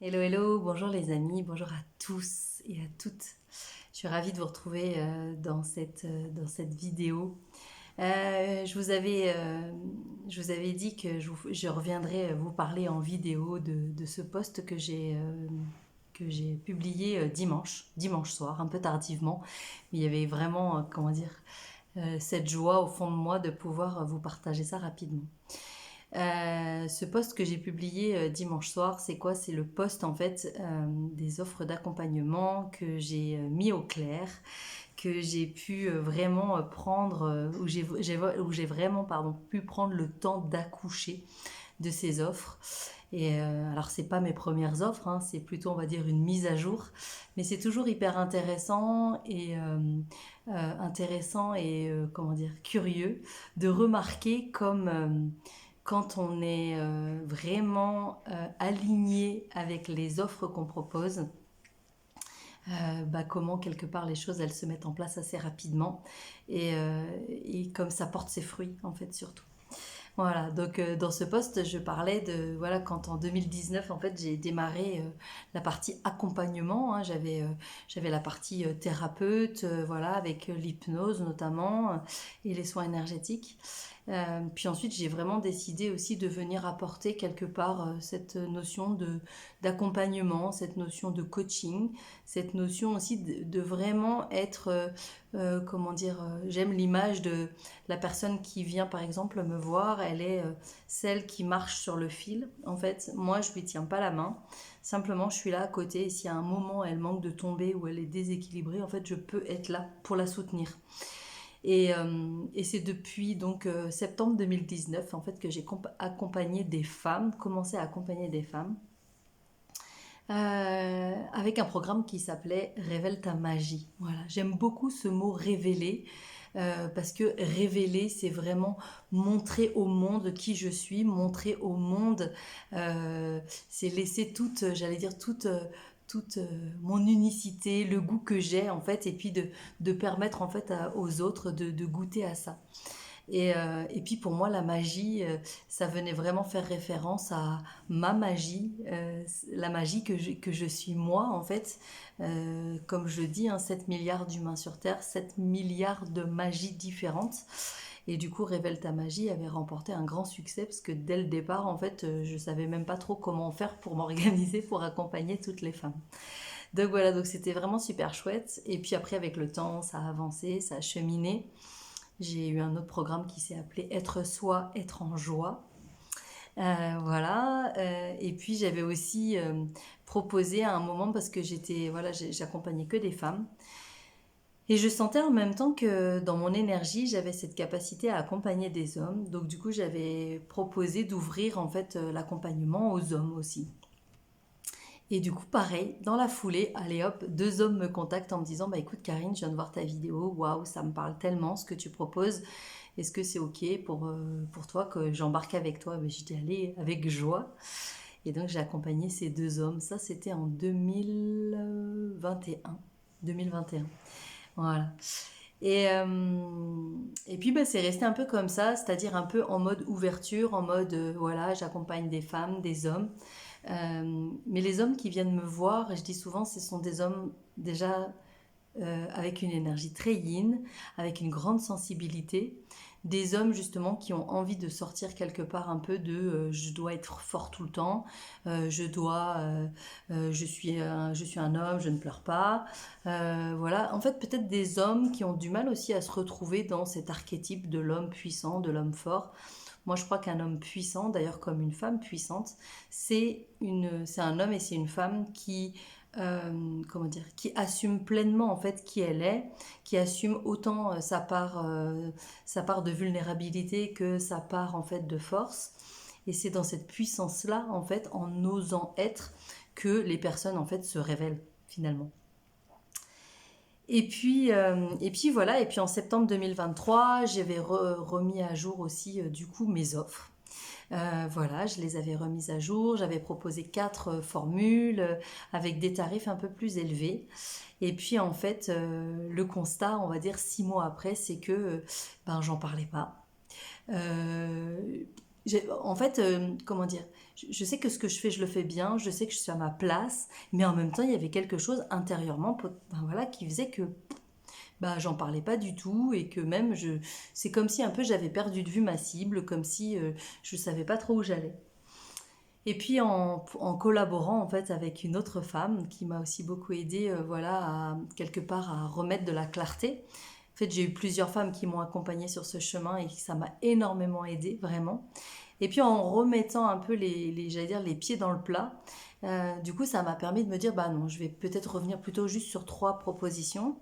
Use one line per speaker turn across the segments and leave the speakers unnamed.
Hello, hello, bonjour les amis, bonjour à tous et à toutes. Je suis ravie de vous retrouver dans cette vidéo. Je vous avais dit que je reviendrai vous parler en vidéo de ce post que j'ai publié dimanche soir, un peu tardivement. Mais il y avait vraiment, cette joie au fond de moi de pouvoir vous partager ça rapidement. Ce post que j'ai publié dimanche soir, c'est quoi? C'est le post en fait des offres d'accompagnement que j'ai mis au clair, que j'ai pu vraiment prendre, où j'ai vraiment pu prendre le temps d'accoucher de ces offres. Et alors c'est pas mes premières offres, hein, c'est plutôt on va dire une mise à jour, mais c'est toujours hyper intéressant et comment dire curieux de remarquer comme quand on est vraiment aligné avec les offres qu'on propose, comment quelque part les choses elles se mettent en place assez rapidement et comme ça porte ses fruits en fait surtout. Voilà, donc dans ce poste, je parlais de voilà quand en 2019 en fait j'ai démarré la partie accompagnement. Hein, j'avais la partie thérapeute, voilà avec l'hypnose notamment et les soins énergétiques. Puis ensuite, j'ai vraiment décidé aussi de venir apporter quelque part cette notion d'accompagnement, cette notion de coaching, cette notion aussi de vraiment être, j'aime l'image de la personne qui vient par exemple me voir, elle est celle qui marche sur le fil. En fait, moi, je lui tiens pas la main. Simplement, je suis là à côté et s'il y a un moment, elle manque de tomber ou elle est déséquilibrée, en fait, je peux être là pour la soutenir. Et c'est depuis donc septembre 2019 en fait que j'ai accompagné des femmes, commencé à accompagner des femmes avec un programme qui s'appelait Révèle ta magie. Voilà, j'aime beaucoup ce mot révéler. Parce que révéler, c'est vraiment montrer au monde qui je suis, montrer au monde, c'est laisser toute mon unicité, le goût que j'ai en fait, et puis de permettre en fait aux autres de goûter à ça. Et puis pour moi, la magie, ça venait vraiment faire référence à ma magie, la magie que je suis moi en fait. Comme je dis, hein, 7 milliards d'humains sur Terre, 7 milliards de magies différentes. Et du coup, Révèle ta magie avait remporté un grand succès parce que dès le départ, en fait, je savais même pas trop comment faire pour m'organiser pour accompagner toutes les femmes. Donc voilà, donc c'était vraiment super chouette. Et puis après, avec le temps, ça a avancé, ça a cheminé. J'ai eu un autre programme qui s'est appelé Être soi, être en joie. Voilà. Et puis j'avais aussi proposé à un moment parce que j'accompagnais que des femmes. Et je sentais en même temps que dans mon énergie, j'avais cette capacité à accompagner des hommes. Donc du coup, j'avais proposé d'ouvrir en fait l'accompagnement aux hommes aussi. Et du coup, pareil, dans la foulée, allez hop, deux hommes me contactent en me disant, bah écoute Karine, je viens de voir ta vidéo, waouh, ça me parle tellement ce que tu proposes. Est-ce que c'est ok pour toi que j'embarque avec toi? Mais j'étais allée avec joie. Et donc j'ai accompagné ces deux hommes. Ça, c'était en 2021. 2021. Voilà. Et puis bah, c'est resté un peu comme ça, c'est-à-dire un peu en mode ouverture, en mode voilà, j'accompagne des femmes, des hommes. Mais les hommes qui viennent me voir, je dis souvent, ce sont des hommes déjà avec une énergie très yin, avec une grande sensibilité. Des hommes justement qui ont envie de sortir quelque part un peu de je dois être fort tout le temps, je suis un homme, je ne pleure pas. Voilà, en fait peut-être des hommes qui ont du mal aussi à se retrouver dans cet archétype de l'homme puissant, de l'homme fort. Moi, je crois qu'un homme puissant, d'ailleurs comme une femme puissante, c'est un homme et c'est une femme qui assume pleinement en fait qui elle est, qui assume autant sa part de vulnérabilité que sa part en fait de force. Et c'est dans cette puissance-là, en fait, en osant être, que les personnes en fait se révèlent finalement. Et puis voilà, et puis en septembre 2023, j'avais remis à jour aussi du coup mes offres. Voilà, je les avais remises à jour. J'avais proposé 4 formules avec des tarifs un peu plus élevés. Et puis en fait, le constat, on va dire 6 mois après, c'est que j'en parlais pas. En fait, comment dire, je sais que ce que je fais, je le fais bien, je sais que je suis à ma place, mais en même temps, il y avait quelque chose intérieurement, ben voilà, qui faisait que bah, j'en parlais pas du tout et que même c'est comme si un peu j'avais perdu de vue ma cible, comme si je savais pas trop où j'allais. Et puis en collaborant en fait avec une autre femme qui m'a aussi beaucoup aidée, voilà, quelque part à remettre de la clarté. En fait, j'ai eu plusieurs femmes qui m'ont accompagnée sur ce chemin et ça m'a énormément aidée, vraiment. Et puis en remettant un peu j'allais dire, les pieds dans le plat, du coup, ça m'a permis de me dire, bah non, je vais peut-être revenir plutôt juste sur 3 propositions.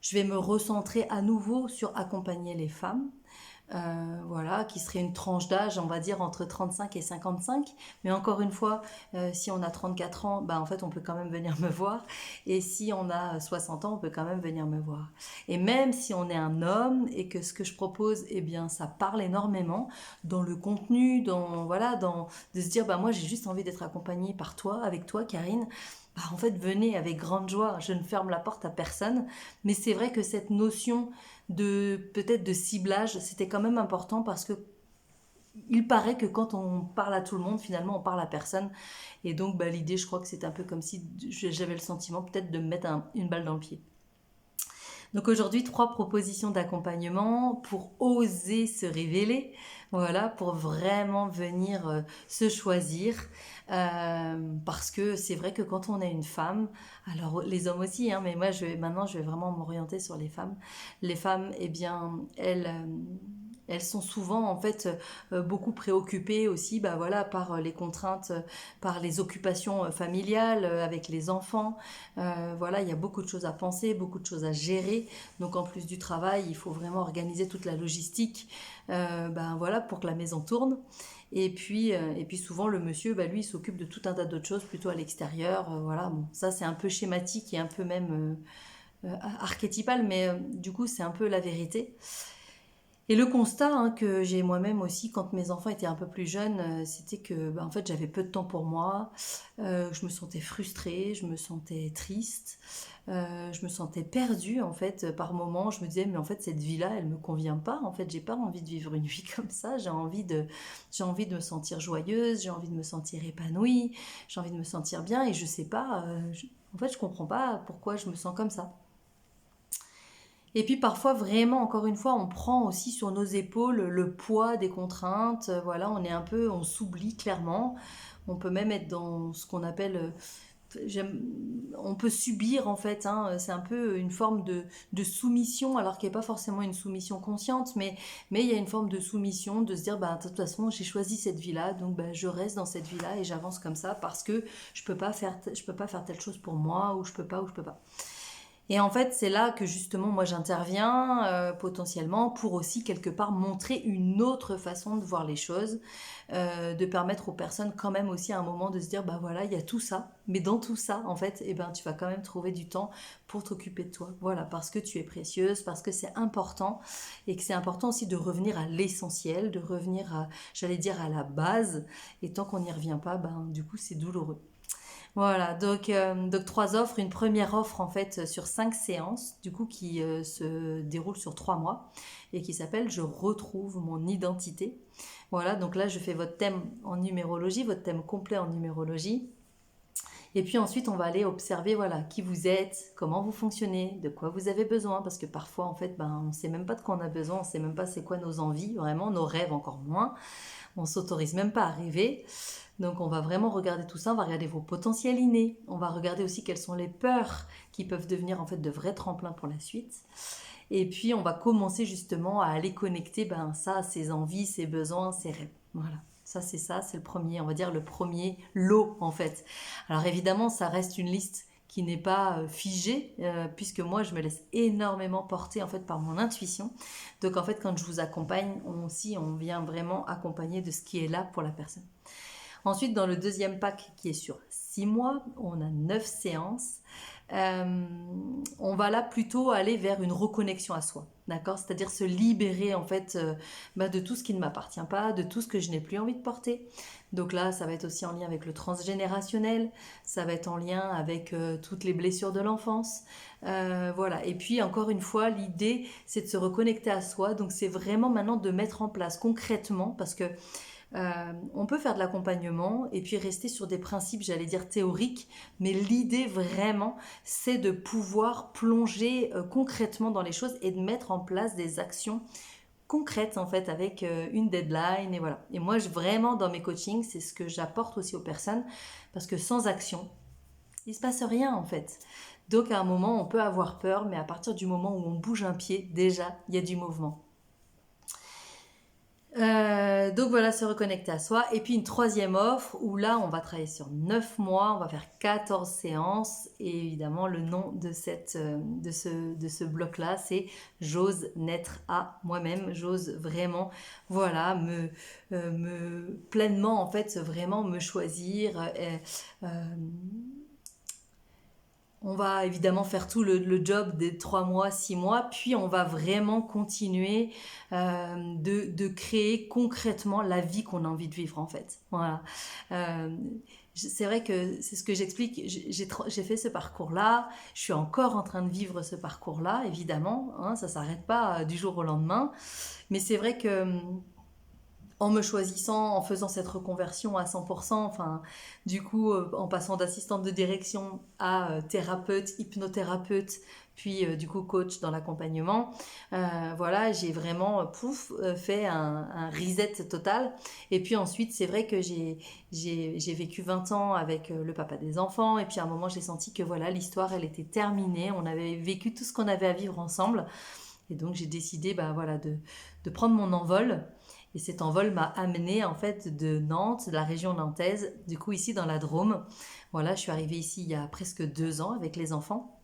Je vais me recentrer à nouveau sur accompagner les femmes. Voilà, qui serait une tranche d'âge, on va dire, entre 35 et 55. Mais encore une fois, si on a 34 ans, bah, en fait, on peut quand même venir me voir. Et si on a 60 ans, on peut quand même venir me voir. Et même si on est un homme et que ce que je propose, eh bien, ça parle énormément dans le contenu, voilà, de se dire, bah, moi, j'ai juste envie d'être accompagnée par toi, avec toi, Karine. Bah, en fait, venez avec grande joie. Je ne ferme la porte à personne. Mais c'est vrai que cette notion peut-être de ciblage, c'était quand même important parce que il paraît que quand on parle à tout le monde, finalement, on parle à personne. Et donc, bah, l'idée, je crois que c'est un peu comme si j'avais le sentiment peut-être de me mettre une balle dans le pied. Donc aujourd'hui, 3 propositions d'accompagnement pour oser se révéler, voilà, pour vraiment venir se choisir. Parce que c'est vrai que quand on est une femme, alors les hommes aussi, hein, mais moi maintenant je vais vraiment m'orienter sur les femmes. Les femmes, eh bien, elles sont souvent en fait beaucoup préoccupées aussi bah, voilà, par les contraintes, par les occupations familiales avec les enfants. Voilà, il y a beaucoup de choses à penser, beaucoup de choses à gérer. Donc en plus du travail, il faut vraiment organiser toute la logistique ben, voilà, pour que la maison tourne. Et puis souvent le monsieur, bah, lui, il s'occupe de tout un tas d'autres choses plutôt à l'extérieur. Voilà, bon, ça c'est un peu schématique et un peu même archétypal, mais du coup c'est un peu la vérité. Et le constat hein, que j'ai moi-même aussi quand mes enfants étaient un peu plus jeunes, c'était que bah, en fait j'avais peu de temps pour moi, je me sentais frustrée, je me sentais triste, je me sentais perdue en fait par moments. Je me disais mais en fait cette vie-là elle me convient pas. En fait j'ai pas envie de vivre une vie comme ça. J'ai envie de me sentir joyeuse, j'ai envie de me sentir épanouie, j'ai envie de me sentir bien et je sais pas. En fait je comprends pas pourquoi je me sens comme ça. Et puis parfois, vraiment, encore une fois, on prend aussi sur nos épaules le poids des contraintes. Voilà, on est un peu, on s'oublie clairement. On peut même être dans ce qu'on appelle, on peut subir en fait. Hein, c'est un peu une forme de soumission, alors qu'il n'y a pas forcément une soumission consciente, mais il y a une forme de soumission, de se dire, bah, de toute façon, j'ai choisi cette vie-là, donc bah, je reste dans cette vie-là et j'avance comme ça parce que je peux pas faire telle chose pour moi ou je peux pas ou je peux pas. Et en fait, c'est là que justement, moi, j'interviens potentiellement pour aussi quelque part montrer une autre façon de voir les choses, de permettre aux personnes quand même aussi à un moment de se dire, bah voilà, il y a tout ça, mais dans tout ça, en fait, eh ben, tu vas quand même trouver du temps pour t'occuper de toi. Voilà, parce que tu es précieuse, parce que c'est important, et que c'est important aussi de revenir à l'essentiel, de revenir à, j'allais dire, à la base, et tant qu'on n'y revient pas, ben, du coup, c'est douloureux. Voilà, donc 3 offres. Une première offre en fait sur 5 séances, du coup qui se déroule sur 3 mois et qui s'appelle Je retrouve mon identité. Voilà, donc là je fais votre thème en numérologie, votre thème complet en numérologie. Et puis ensuite on va aller observer voilà qui vous êtes, comment vous fonctionnez, de quoi vous avez besoin, parce que parfois en fait ben, on ne sait même pas de quoi on a besoin, on ne sait même pas c'est quoi nos envies, vraiment nos rêves encore moins. On s'autorise même pas à rêver. Donc on va vraiment regarder tout ça, on va regarder vos potentiels innés, on va regarder aussi quelles sont les peurs qui peuvent devenir en fait de vrais tremplins pour la suite. Et puis on va commencer justement à aller connecter ben, ça à ses envies, ses besoins, ses rêves. Voilà. Ça, c'est le premier, on va dire le premier lot en fait. Alors évidemment, ça reste une liste qui n'est pas figée, puisque moi je me laisse énormément porter en fait par mon intuition. Donc en fait quand je vous accompagne, on vient vraiment accompagner de ce qui est là pour la personne. Ensuite, dans le deuxième pack qui est sur 6 mois, on a 9 séances. On va là plutôt aller vers une reconnexion à soi, d'accord? C'est-à-dire se libérer en fait de tout ce qui ne m'appartient pas, de tout ce que je n'ai plus envie de porter. Donc là, ça va être aussi en lien avec le transgénérationnel, ça va être en lien avec toutes les blessures de l'enfance. Voilà. Et puis encore une fois, l'idée, c'est de se reconnecter à soi. Donc c'est vraiment maintenant de mettre en place concrètement, parce que On peut faire de l'accompagnement et puis rester sur des principes, j'allais dire théoriques, mais l'idée vraiment, c'est de pouvoir plonger concrètement dans les choses et de mettre en place des actions concrètes en fait avec une deadline et voilà. Et moi, vraiment dans mes coachings, c'est ce que j'apporte aussi aux personnes parce que sans action, il se passe rien en fait. Donc à un moment, on peut avoir peur, mais à partir du moment où on bouge un pied, déjà, il y a du mouvement. Donc voilà, se reconnecter à soi. Et puis une troisième offre où là, on va travailler sur 9 mois, on va faire 14 séances. Et évidemment, le nom de, de ce bloc-là, c'est J'ose naître à moi-même. J'ose vraiment, voilà, pleinement, en fait, vraiment me choisir. On va évidemment faire tout le job des 3 mois, 6 mois, puis on va vraiment continuer de créer concrètement la vie qu'on a envie de vivre en fait. Voilà. C'est vrai que c'est ce que j'explique, j'ai fait ce parcours-là, je suis encore en train de vivre ce parcours-là, évidemment, hein, ça ne s'arrête pas du jour au lendemain, mais c'est vrai que en me choisissant, en faisant cette reconversion à 100%, enfin, du coup, en passant d'assistante de direction à thérapeute, hypnothérapeute, puis du coup coach dans l'accompagnement, voilà, j'ai vraiment, fait un reset total. Et puis ensuite, c'est vrai que j'ai vécu 20 ans avec le papa des enfants, et puis à un moment, j'ai senti que voilà, l'histoire, elle était terminée, on avait vécu tout ce qu'on avait à vivre ensemble, et donc j'ai décidé, bah, voilà, de prendre mon envol. Et cet envol m'a amené en fait de Nantes, de la région nantaise, du coup ici dans la Drôme. Voilà, je suis arrivée ici il y a presque 2 ans avec les enfants.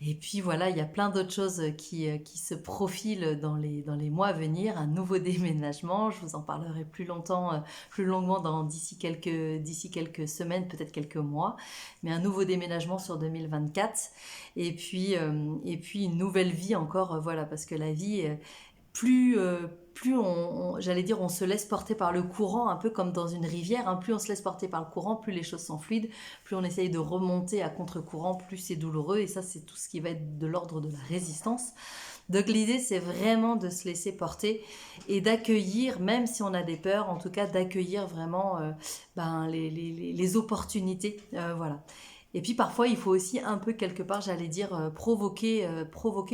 Et puis voilà, il y a plein d'autres choses qui se profilent dans les mois à venir. Un nouveau déménagement, je vous en parlerai plus longtemps, plus longuement d'ici quelques semaines, peut-être quelques mois. Mais un nouveau déménagement sur 2024. Et puis une nouvelle vie encore, voilà, parce que la vie, plus j'allais dire, on se laisse porter par le courant, un peu comme dans une rivière, hein. Plus on se laisse porter par le courant, plus les choses sont fluides, plus on essaye de remonter à contre-courant, plus c'est douloureux, et ça, c'est tout ce qui va être de l'ordre de la résistance. Donc l'idée, c'est vraiment de se laisser porter et d'accueillir, même si on a des peurs, en tout cas d'accueillir vraiment les opportunités, voilà. Et puis parfois, il faut aussi un peu quelque part, j'allais dire, provoquer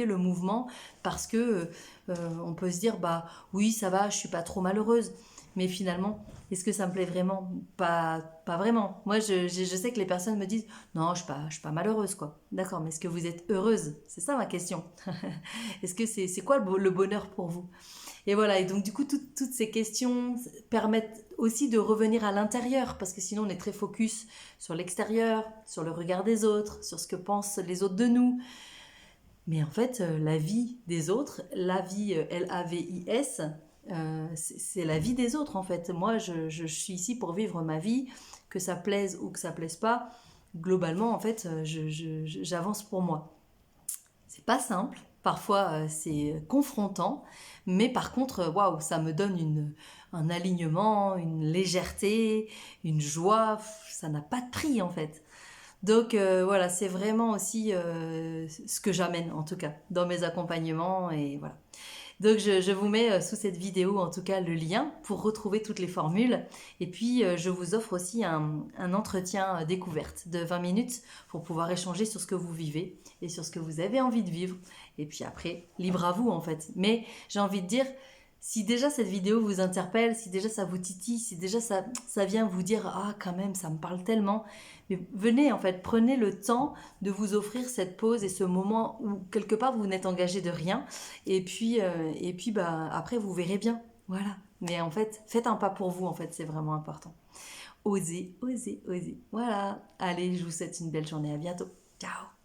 le mouvement parce que on peut se dire, bah oui, ça va, je suis pas trop malheureuse. Mais finalement, est-ce que ça me plaît vraiment? Pas vraiment. Moi, je sais que les personnes me disent, non, je suis pas malheureuse, quoi. D'accord, mais est-ce que vous êtes heureuse? C'est ça ma question. Est-ce que c'est quoi le bonheur pour vous? Et voilà, et donc du coup, toutes ces questions permettent aussi de revenir à l'intérieur, parce que sinon on est très focus sur l'extérieur, sur le regard des autres, sur ce que pensent les autres de nous. Mais en fait, la vie des autres, la vie LAVIS, c'est la vie des autres en fait. Moi, je suis ici pour vivre ma vie, que ça plaise ou que ça plaise pas. Globalement, en fait, j'avance pour moi. C'est pas simple, parfois c'est confrontant, mais par contre, waouh, ça me donne un alignement, une légèreté, une joie, ça n'a pas de prix en fait. Donc voilà, c'est vraiment aussi ce que j'amène en tout cas dans mes accompagnements et voilà. Donc je vous mets sous cette vidéo en tout cas le lien pour retrouver toutes les formules. Et puis je vous offre aussi un entretien découverte de 20 minutes pour pouvoir échanger sur ce que vous vivez et sur ce que vous avez envie de vivre. Et puis après, libre à vous en fait. Mais j'ai envie de dire, si déjà cette vidéo vous interpelle, si déjà ça vous titille, si déjà ça vient vous dire «Ah quand même, ça me parle tellement», mais venez en fait, prenez le temps de vous offrir cette pause et ce moment où quelque part vous n'êtes engagé de rien et puis bah, après vous verrez bien, voilà. Mais en fait, faites un pas pour vous en fait, c'est vraiment important. Osez, osez, osez. Voilà. Allez, je vous souhaite une belle journée, à bientôt. Ciao.